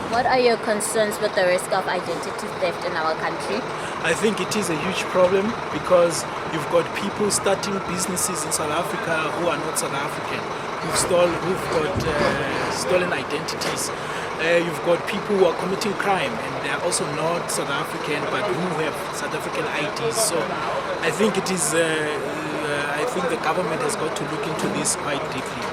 What are your concerns with the risk of identity theft in our country? I think it is a huge problem because you've got people starting businesses in South Africa who are not South African, who've got stolen identities. You've got people who are committing crime and they are also not South African but who have South African IDs. So I think it is. I think the government has got to look into this quite deeply.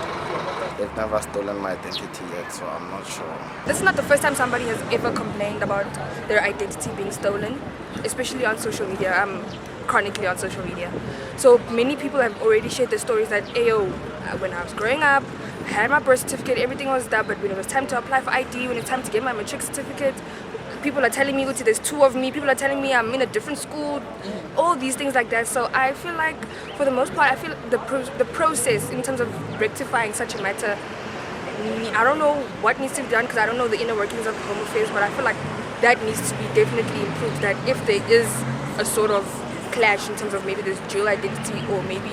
They've never stolen my identity yet, so I'm not sure. This is not the first time somebody has ever complained about their identity being stolen, especially on social media. I'm chronically on social media. So many people have already shared their stories that, ayo, when I was growing up, I had my birth certificate, everything was there, but when it was time to apply for ID, when it's time to get my matric certificate, people are telling me, there's two of me, people are telling me I'm in a different school, all these things like that. So I feel like, for the most part, I feel the process in terms of rectifying such a matter, I don't know what needs to be done because I don't know the inner workings of Home Affairs, but I feel like that needs to be definitely improved, that if there is a sort of clash in terms of maybe there's dual identity or maybe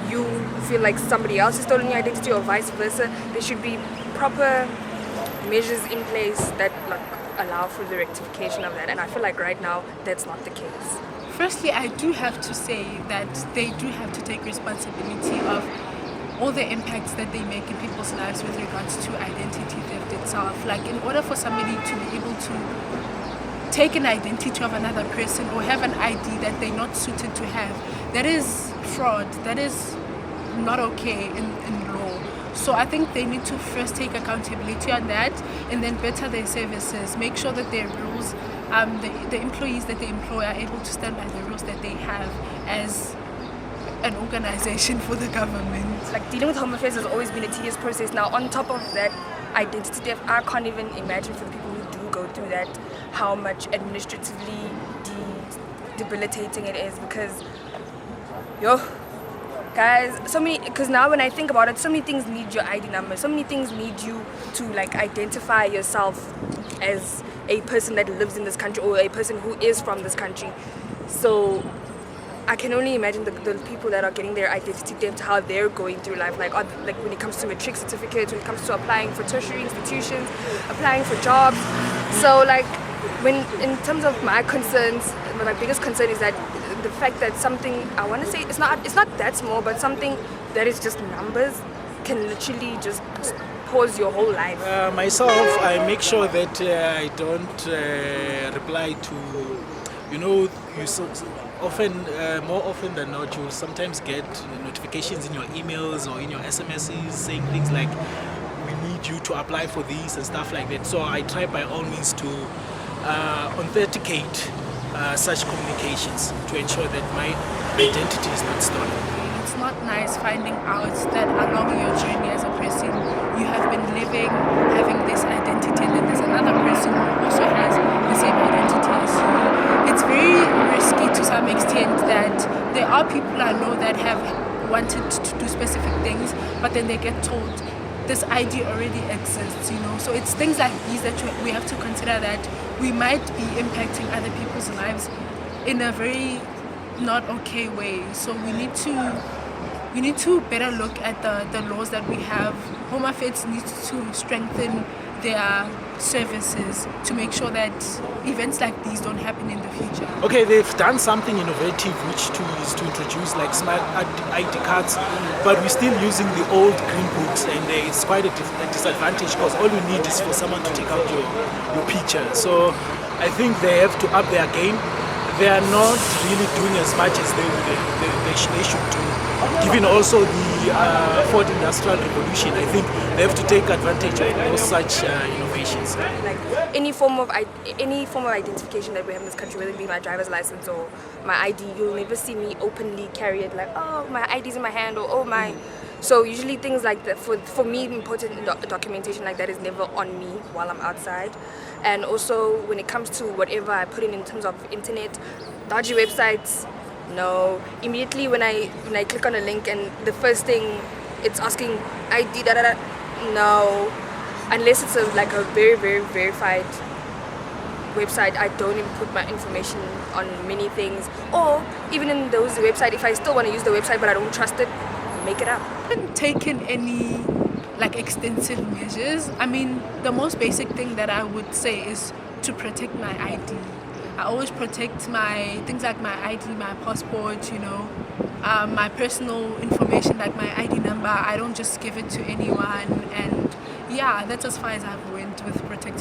you feel like somebody else has stolen your identity or vice versa, there should be proper measures in place that allow for the rectification of that, and I feel like right now that's not the case. Firstly, I do have to say that they do have to take responsibility of all the impacts that they make in people's lives with regards to identity theft itself. Like, in order for somebody to be able to take an identity of another person or have an ID that they're not suited to have, that is fraud, that is not okay in law. So I think they need to first take accountability on that and then better their services, make sure that their rules, the employees that they employ are able to stand by the rules that they have as an organization for the government. Like, dealing with Home Affairs has always been a tedious process. Now, on top of that, identity theft, I can't even imagine for the people who do go through that, how much administratively debilitating it is because, guys, because now when I think about it, so many things need your ID number, so many things need you to identify yourself as a person that lives in this country or a person who is from this country. So I can only imagine the people that are getting their identity theft, how they're going through life, like when it comes to matric certificates, when it comes to applying for tertiary institutions, applying for jobs. So in terms of my concerns, my biggest concern is that the fact that something, I want to say, it's not that small, but something that is just numbers can literally just pause your whole life. Myself, I make sure that I don't reply to, you often, more often than not, you'll sometimes get notifications in your emails or in your SMSs saying things like, we need you to apply for this and stuff like that. So I try by all means to authenticate such communications to ensure that my identity is not stolen. It's not nice finding out that along your journey as a person, you have been living, having this identity, and then there's another person who also has the same identity as you. It's very risky to some extent that there are people I know that have wanted to do specific things, but then they get told this ID already exists, So it's things like these that we have to consider, that we might be impacting other people's lives in a very not okay way. So we need to better look at the laws that we have. Home Affairs needs to strengthen their services to make sure that events like these don't happen in the future. Okay, they've done something innovative, which is to introduce smart ID cards, but we're still using the old green books, and it's quite a disadvantage because all you need is for someone to take out your picture. So I think they have to up their game. They are not really doing as much as they should do. Given also the fourth industrial revolution, I think they have to take advantage of all such innovations. Like any form of identification that we have in this country, whether it be my driver's license or my ID, you'll never see me openly carry it like, oh, my ID's in my hand, or oh, my. So usually things like that, for me, important documentation like that is never on me while I'm outside. And also when it comes to whatever I put in terms of internet, dodgy websites, no. Immediately when I click on a link and the first thing it's asking ID, no. Unless it's a very, very verified website, I don't even put my information on many things. Or even in those websites, if I still want to use the website but I don't trust it, make it up. I haven't taken any like extensive measures. I mean, the most basic thing that I would say is to protect my ID. I always protect my things like my ID, my passport, my personal information like my ID number. I don't just give it to anyone, and yeah, that's as far as I've went with protecting